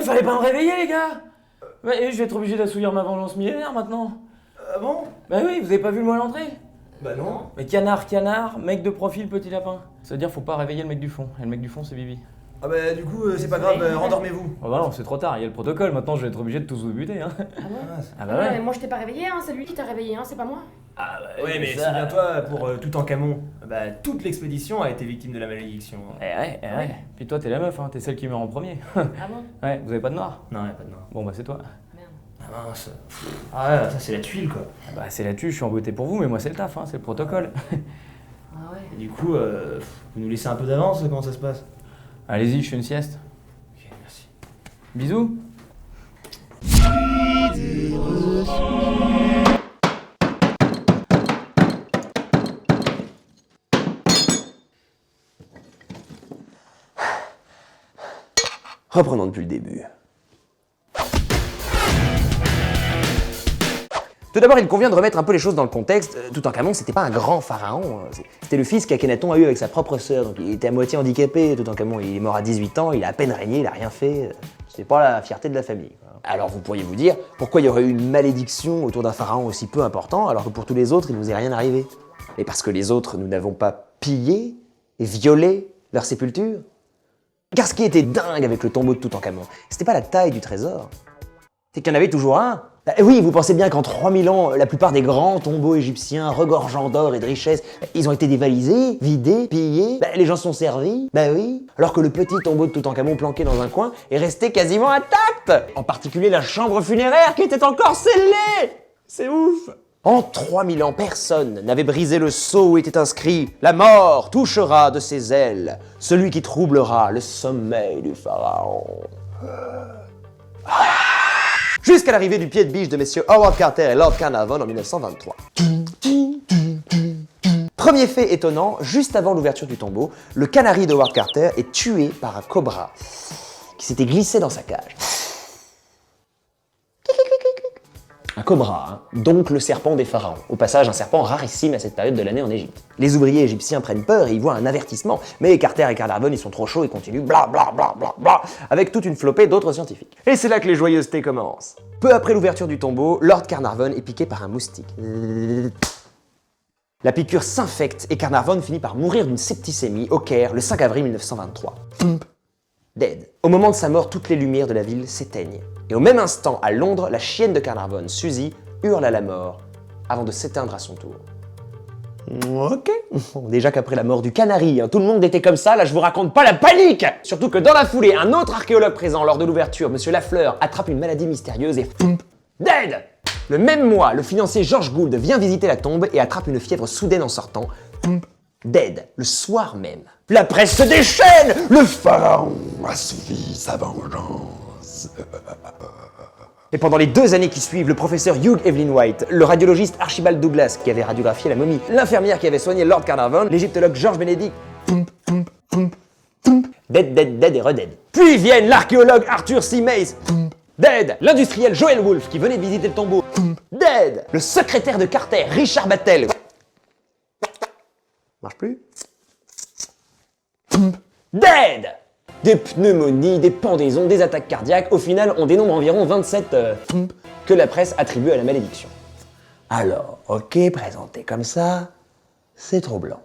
fallait pas me réveiller, les gars. Mais je vais être obligé d'assouvir ma vengeance millénaire maintenant. Ah bon? Bah oui, vous avez pas vu le mot à l'entrée? Bah non. Mais canard, mec de profil, petit lapin. Ça veut dire faut pas réveiller le mec du fond. Et le mec du fond, c'est Bibi. Ah bah du coup, c'est pas grave, rendormez-vous. Oh bah non, c'est trop tard, il y a le protocole, maintenant je vais être obligé de tous vous buter, hein. Ah bon? Ah bah ouais. Mais moi je t'ai pas réveillé, hein, c'est lui qui t'a réveillé, hein, c'est pas moi. Ah bah Ouais, mais ça... souviens-toi, pour Toutankhamon, bah toute l'expédition a été victime de la malédiction. Ouais. Puis toi, t'es la meuf, hein, t'es celle qui meurt en premier. Ah bon? Ouais, vous avez pas de noir? Non, y'a pas de noir. Bon bah c'est toi. Merde. Ah mince. Ah ouais, ça c'est la tuile quoi. Ah bah c'est là-dessus, je suis embêté pour vous, mais moi c'est le taf, hein, c'est le protocole. Ah ouais. Et du coup, vous nous laissez un peu d'avance, comment ça se passe? Allez-y, je fais une sieste. Ok, merci. Bisous. Reprenons depuis le début. Tout d'abord, il convient de remettre un peu les choses dans le contexte. Toutankhamon, c'était pas un grand pharaon. C'était le fils qu'Akhenaton a eu avec sa propre sœur. Donc il était à moitié handicapé. Toutankhamon, il est mort à 18 ans, il a à peine régné, il a rien fait. C'était pas la fierté de la famille. Alors vous pourriez vous dire, pourquoi il y aurait eu une malédiction autour d'un pharaon aussi peu important, alors que pour tous les autres, il nous est rien arrivé? Et parce que les autres, nous n'avons pas pillé et violé leur sépulture? Car ce qui était dingue avec le tombeau de Toutankhamon, c'était pas la taille du trésor, c'est qu'il y en avait toujours un. Bah oui, vous pensez bien qu'en 3000 ans, la plupart des grands tombeaux égyptiens, regorgeant d'or et de richesses, ils ont été dévalisés, vidés, pillés, les gens se sont servis, bah oui. Alors que le petit tombeau de Toutankhamon planqué dans un coin est resté quasiment intact. En particulier la chambre funéraire qui était encore scellée. C'est ouf. En 3000 ans, personne n'avait brisé le sceau où était inscrit « La mort touchera de ses ailes celui qui troublera le sommeil du pharaon ». Jusqu'à l'arrivée du pied de biche de messieurs Howard Carter et Lord Carnarvon en 1923. Premier fait étonnant, juste avant l'ouverture du tombeau, le canari de Howard Carter est tué par un cobra qui s'était glissé dans sa cage. Un cobra, hein, donc le serpent des pharaons. Au passage, un serpent rarissime à cette période de l'année en Égypte. Les ouvriers égyptiens prennent peur et y voient un avertissement, mais Carter et Carnarvon, ils sont trop chauds et continuent bla bla bla bla bla, avec toute une flopée d'autres scientifiques. Et c'est là que les joyeusetés commencent. Peu après l'ouverture du tombeau, Lord Carnarvon est piqué par un moustique. La piqûre s'infecte et Carnarvon finit par mourir d'une septicémie au Caire le 5 avril 1923. Dead. Au moment de sa mort, toutes les lumières de la ville s'éteignent. Et au même instant, à Londres, la chienne de Carnarvon, Suzy, hurle à la mort, avant de s'éteindre à son tour. Ok. Déjà qu'après la mort du canari, tout le monde était comme ça, là je vous raconte pas la panique. Surtout que dans la foulée, un autre archéologue présent lors de l'ouverture, Monsieur Lafleur, attrape une maladie mystérieuse et dead. Le même mois, le financier George Gould vient visiter la tombe et attrape une fièvre soudaine en sortant. Dead, le soir même. La presse se déchaîne. Le pharaon assouvit sa vengeance. Et pendant les 2 années qui suivent, le professeur Hugh Evelyn White, le radiologiste Archibald Douglas qui avait radiographié la momie, l'infirmière qui avait soigné Lord Carnarvon, l'égyptologue George Benedict, dead et redead. Puis viennent l'archéologue Arthur C. Mace, dead, l'industriel Joel Wolfe qui venait de visiter le tombeau, dead, le secrétaire de Carter, Richard Battelle, marche plus, dead. Des pneumonies, des pendaisons, des attaques cardiaques, au final on dénombre environ 27 que la presse attribue à la malédiction. Alors, ok, présenté comme ça, c'est troublant.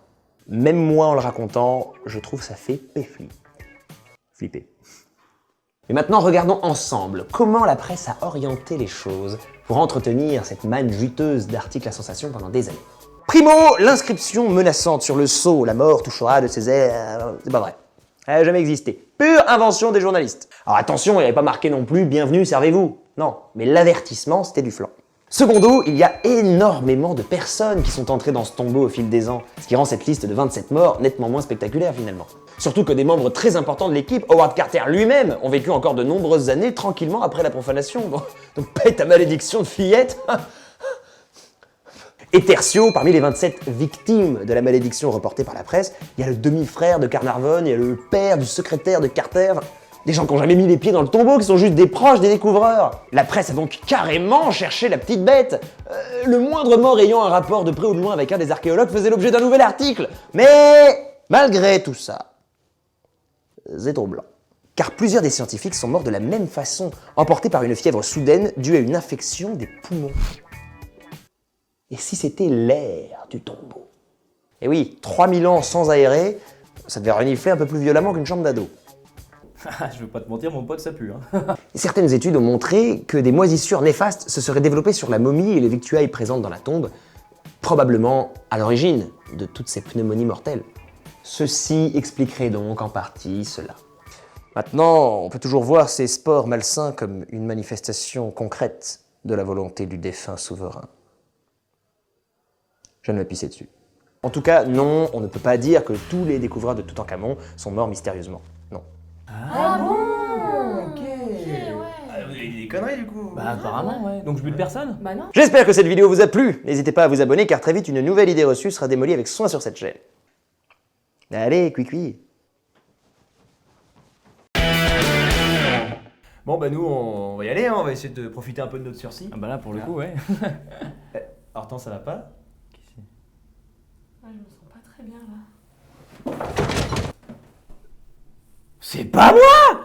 Même moi en le racontant, je trouve ça fait flipper. Mais maintenant regardons ensemble comment la presse a orienté les choses pour entretenir cette manne juteuse d'articles à sensation pendant des années. Primo, l'inscription menaçante sur le sceau, la mort touchera de ses ailes, c'est pas vrai. Elle n'a jamais existé. Pure invention des journalistes. Alors attention, il n'y avait pas marqué non plus « Bienvenue, servez-vous ». Non, mais l'avertissement, c'était du flan. Secondo, il y a énormément de personnes qui sont entrées dans ce tombeau au fil des ans, ce qui rend cette liste de 27 morts nettement moins spectaculaire finalement. Surtout que des membres très importants de l'équipe, Howard Carter lui-même, ont vécu encore de nombreuses années tranquillement après la profanation. Donc pète ta malédiction de fillette. Et tertio, parmi les 27 victimes de la malédiction reportée par la presse, il y a le demi-frère de Carnarvon, il y a le père du secrétaire de Carter, des gens qui n'ont jamais mis les pieds dans le tombeau, qui sont juste des proches des découvreurs. La presse a donc carrément cherché la petite bête. Le moindre mort ayant un rapport de près ou de loin avec un des archéologues faisait l'objet d'un nouvel article. Mais malgré tout ça, c'est troublant. car plusieurs des scientifiques sont morts de la même façon, emportés par une fièvre soudaine due à une infection des poumons. Et si c'était l'air du tombeau? Et oui, 3000 ans sans aérer, ça devait renifler un peu plus violemment qu'une chambre d'ado. Je veux pas te mentir, mon pote, ça pue. Hein. Et certaines études ont montré que des moisissures néfastes se seraient développées sur la momie et les victuailles présentes dans la tombe, probablement à l'origine de toutes ces pneumonies mortelles. Ceci expliquerait donc en partie cela. Maintenant, on peut toujours voir ces spores malsains comme une manifestation concrète de la volonté du défunt souverain. Je ne vais pisser dessus. En tout cas, non, on ne peut pas dire que tous les découvreurs de Toutankhamon sont morts mystérieusement. Non. Ah bon? Ok. ouais. Ah, vous avez dit des conneries du coup. Bah apparemment, ouais. Donc je bute personne. Bah non. J'espère que cette vidéo vous a plu. N'hésitez pas à vous abonner car très vite une nouvelle idée reçue sera démolie avec soin sur cette chaîne. Allez, cuicui. Bon bah nous on va y aller, hein. On va essayer de profiter un peu de notre sursis. Ah bah là, pour le coup, ouais. Hortense, ça va pas? Ah, je me sens pas très bien là. C'est pas moi!